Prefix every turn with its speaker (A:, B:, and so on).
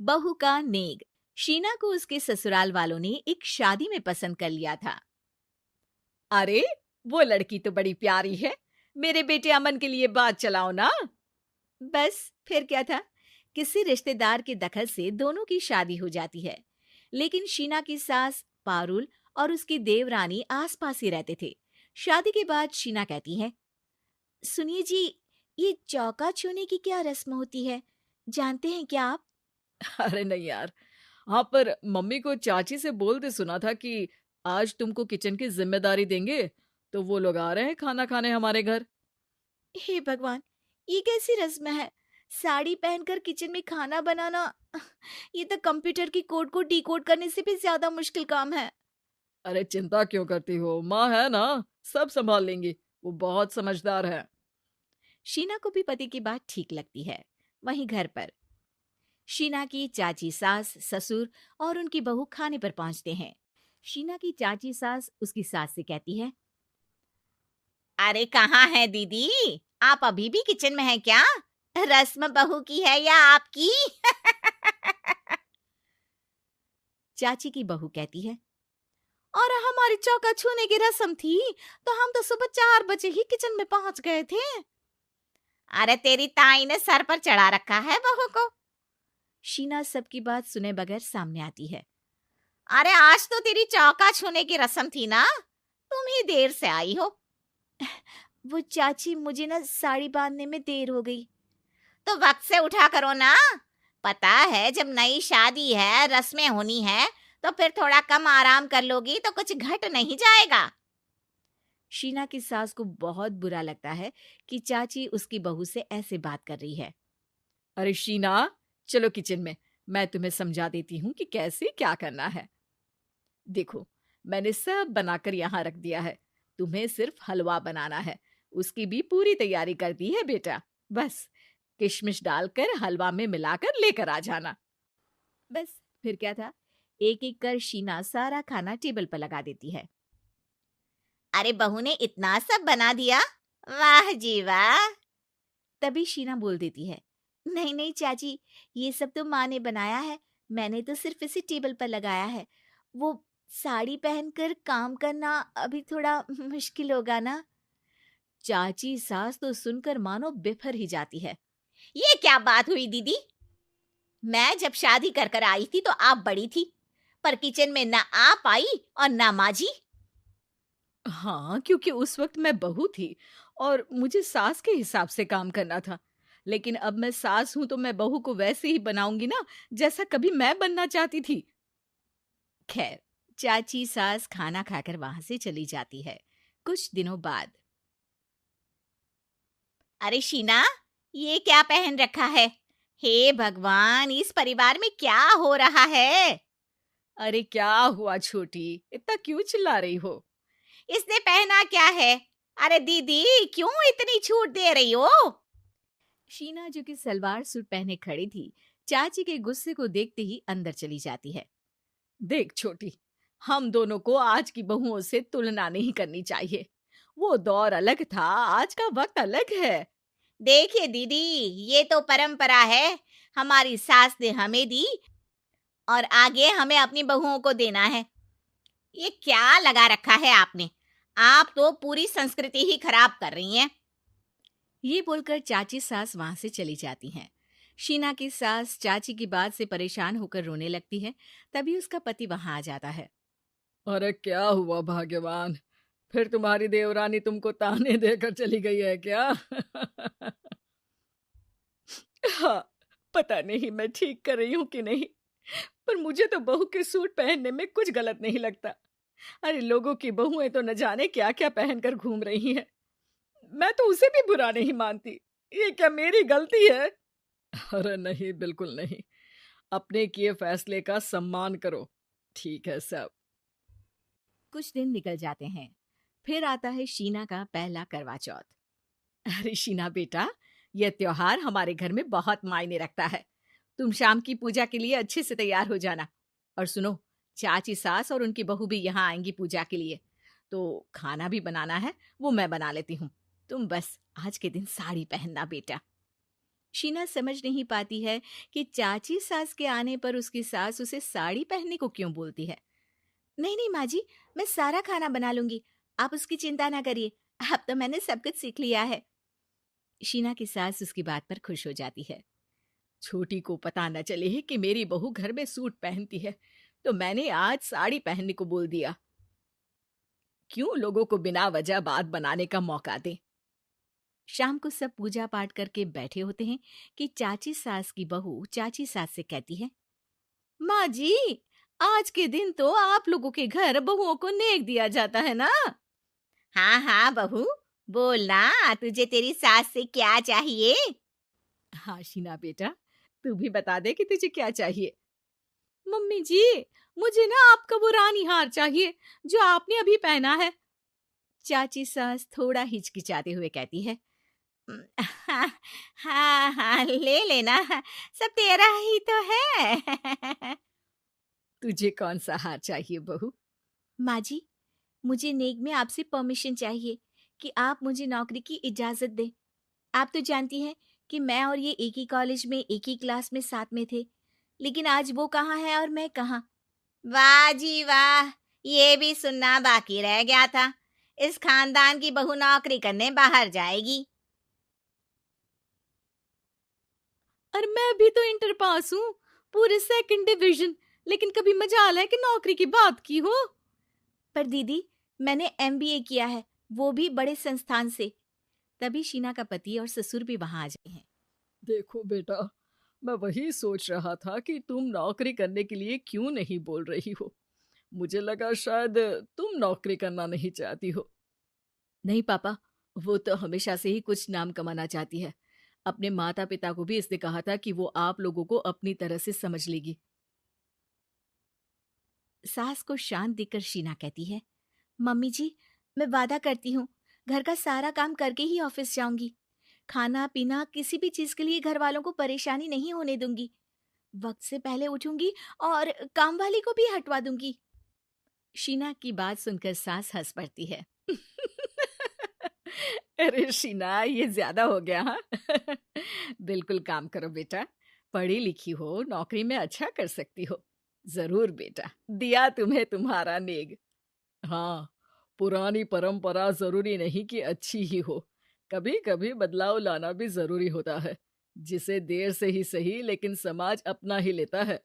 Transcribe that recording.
A: बहू का नेग। शीना को उसके ससुराल वालों ने एक शादी में पसंद कर लिया था।
B: अरे, वो लड़की तो बड़ी प्यारी है। मेरे बेटे अमन के लिए बात चलाओ ना।
A: बस फिर क्या था, किसी रिश्तेदार के दखल से दोनों की शादी हो जाती है। लेकिन शीना की सास पारुल और उसकी देवरानी आसपास ही रहते थे। शादी के बाद शीना कहती है, सुनिए जी, ये चौका छूने की क्या रस्म होती है, जानते हैं क्या आप?
B: अरे नहीं यार। हाँ, पर मम्मी को चाची से बोलते सुना था कि आज तुमको किचन की जिम्मेदारी देंगे, तो वो लोग आ रहे हैं खाना खाने हमारे घर।
A: हे भगवान, ये कैसी रस्म है? साड़ी पहनकर किचन में खाना बनाना, ये तो कंप्यूटर की कोड को डिकोड करने से भी ज्यादा मुश्किल काम है।
B: अरे चिंता क्यों करती हो, माँ है ना, सब संभाल लेंगी। वो बहुत समझदार है।
A: शीना को भी पति की बात ठीक लगती है। वहीं घर पर शीना की चाची सास, ससुर और उनकी बहू खाने पर पहुंचते हैं। शीना की चाची सास उसकी सास से कहती है, अरे कहाँ है दीदी, आप अभी भी किचन में हैं क्या? रस्म बहू की है या आपकी? चाची की बहू कहती है, और हमारी चौका छूने की रस्म थी, तो हम तो सुबह 4 बजे ही किचन में पहुंच गए थे। अरे तेरी ताई ने सर पर चढ़ा रखा है बहू को। शीना सबकी बात सुने बगैर सामने आती है। अरे आज तो तेरी चौका छूने की रस्म थी ना, तुम ही देर से आई हो। वो चाची, मुझे ना साड़ी बांधने में देर हो गई। तो वक्त से उठा करो ना, पता है जब नई शादी है, रस्में होनी है, तो फिर थोड़ा कम आराम कर लोगी तो कुछ घट नहीं जाएगा। शीना की सास को बहुत बुरा लगता है कि चाची उसकी बहू से ऐसे बात कर रही है।
B: अरे शीना, चलो किचन में, मैं तुम्हें समझा देती हूँ कि कैसे क्या करना है। देखो, मैंने सब बनाकर यहाँ रख दिया है। तुम्हें सिर्फ हलवा बनाना है। उसकी भी पूरी तैयारी कर दी है बेटा। बस किशमिश डालकर हलवा में मिलाकर लेकर आ जाना।
A: बस फिर क्या था, एक एक कर शीना सारा खाना टेबल पर लगा देती है। अरे बहू ने इतना सब बना दिया, वाह जी वाह। तभी शीना बोल देती है, नहीं नहीं चाची, ये सब तो माँ ने बनाया है, मैंने तो सिर्फ इसे टेबल पर लगाया है। वो साड़ी पहनकर काम करना अभी थोड़ा मुश्किल होगा ना। चाची सास तो सुनकर मानो बिफर ही जाती है। ये क्या बात हुई दीदी, मैं जब शादी कर कर आई थी तो आप बड़ी थी, पर किचन में ना आप आई और ना माँ जी।
B: हाँ, क्योंकि उस वक्त मैं बहू थी और मुझे सास के हिसाब से काम करना था। लेकिन अब मैं सास हूं तो मैं बहू को वैसे ही बनाऊंगी ना, जैसा कभी मैं बनना चाहती थी।
A: खैर, चाची सास खाना खाकर वहां से चली जाती है। कुछ दिनों बाद, अरे शीना, ये क्या पहन रखा है? हे भगवान, इस परिवार में क्या हो रहा है?
B: अरे क्या हुआ छोटी, इतना क्यों चिल्ला रही हो?
A: इसने पहना क्या है? अरे दीदी, क्यों इतनी छूट दे रही हो? शीना, जो कि सलवार सूट पहने खड़ी थी, चाची के गुस्से को देखते ही अंदर चली जाती है।
B: देख छोटी, हम दोनों को आज की बहुओं से तुलना नहीं करनी चाहिए। वो दौर अलग था, आज का वक्त अलग है।
A: देखिए दीदी, ये तो परंपरा है, हमारी सास ने हमें दी और आगे हमें अपनी बहुओं को देना है। ये क्या लगा रखा है आपने? आप तो पूरी संस्कृति ही खराब कर रही हैं। ये बोलकर चाची सास वहां से चली जाती हैं। शीना की सास चाची की बात से परेशान होकर रोने लगती है। तभी उसका पति वहां आ जाता है।
B: अरे क्या हुआ भाग्यवान, फिर तुम्हारी देवरानी तुमको ताने देकर चली गई है क्या? हाँ, पता नहीं मैं ठीक कर रही हूँ कि नहीं, पर मुझे तो बहू के सूट पहनने में कुछ गलत नहीं लगता। अरे लोगों की बहुएं तो न जाने क्या क्या पहनकर घूम रही हैं। मैं तो उसे भी बुरा नहीं मानती। ये क्या मेरी गलती है? अरे नहीं, बिल्कुल नहीं। अपने किए फैसले का सम्मान करो। ठीक है सब।
A: कुछ दिन निकल जाते हैं। फिर आता है शीना का पहला करवा चौथ।
B: अरे शीना बेटा, यह त्योहार हमारे घर में बहुत मायने रखता है। तुम शाम की पूजा के लिए अच्छे से तैयार हो जाना। और सुनो, चाची सास और उनकी बहू भी यहाँ आएंगी पूजा के लिए, तो खाना भी बनाना है, वो मैं बना लेती हूँ। तुम बस आज के दिन साड़ी पहनना बेटा।
A: शीना समझ नहीं पाती है कि चाची सास के आने पर उसकी सास उसे साड़ी पहनने को क्यों बोलती है। नहीं नहीं माँ जी, मैं सारा खाना बना लूंगी, आप उसकी चिंता ना करिए, अब तो मैंने सब कुछ सीख लिया है। शीना की सास उसकी बात पर खुश हो जाती है।
B: छोटी को पता न चले कि मेरी बहू घर में सूट पहनती है, तो मैंने आज साड़ी पहनने को बोल दिया। क्यों लोगों को बिना वजह बात बनाने का मौका दें।
A: शाम को सब पूजा पाठ करके बैठे होते हैं कि चाची सास की बहू चाची सास से कहती है, माँ जी, आज के दिन तो आप लोगों के घर बहुओं को नेक दिया जाता है ना। हाँ हाँ बहू, बोलना, तुझे तेरी सास से क्या चाहिए।
B: हाँ शीना बेटा, तू भी बता दे कि तुझे क्या चाहिए।
A: मम्मी जी, मुझे ना आपका वो रानी हार चाहिए जो आपने अभी पहना है। चाची सास थोड़ा हिचकिचाते हुए कहती है, हाँ हाँ हाँ, ले लेना, सब तेरा ही तो है।
B: तुझे कौन सा हार चाहिए बहू?
A: माँ जी, मुझे नेक में आपसे परमिशन चाहिए कि आप मुझे नौकरी की इजाजत दें। आप तो जानती हैं कि मैं और ये एक ही कॉलेज में एक ही क्लास में साथ में थे, लेकिन आज वो कहाँ है और मैं कहाँ। वाह जी वाह, ये भी सुनना बाकी रह गया था। इस खानदान की बहू नौकरी करने बाहर जाएगी। और मैं भी तो इंटर पास हूँ, पूरे सेकंड डिवीजन, लेकिन कभी मजाल है कि नौकरी की बात की हो। पर दीदी, मैंने एमबीए किया है, वो भी बड़े संस्थान से। तभी शीना का पति और ससुर भी वहां आ जाते हैं।
B: देखो बेटा, मैं वही सोच रहा था कि तुम नौकरी करने के लिए क्यों नहीं बोल रही हो। मुझे लगा शायद तुम नौकरी करना नहीं चाहती हो। नहीं पापा, वो तो हमेशा से ही कुछ नाम कमाना चाहती है। अपने माता पिता को भी इसने कहा था कि वो आप लोगों को अपनी तरह से समझ लेगी।
A: सास को शांत देखकर शीना कहती है, मम्मी जी, मैं वादा करती हूँ, घर का सारा काम करके ही ऑफिस जाऊंगी। खाना पीना किसी भी चीज के लिए घर वालों को परेशानी नहीं होने दूंगी। वक्त से पहले उठूंगी और काम वाली को भी हटवा दूंगी। शीना की बात सुनकर सास हंस पड़ती है।
B: अरे शीना, ये ज्यादा हो गया हाँ। बिल्कुल काम करो बेटा, पढ़ी लिखी हो, नौकरी में अच्छा कर सकती हो। जरूर बेटा, दिया तुम्हें तुम्हारा नेग। हाँ, पुरानी परंपरा जरूरी नहीं कि अच्छी ही हो। कभी कभी बदलाव लाना भी जरूरी होता है, जिसे देर से ही सही लेकिन समाज अपना ही लेता है।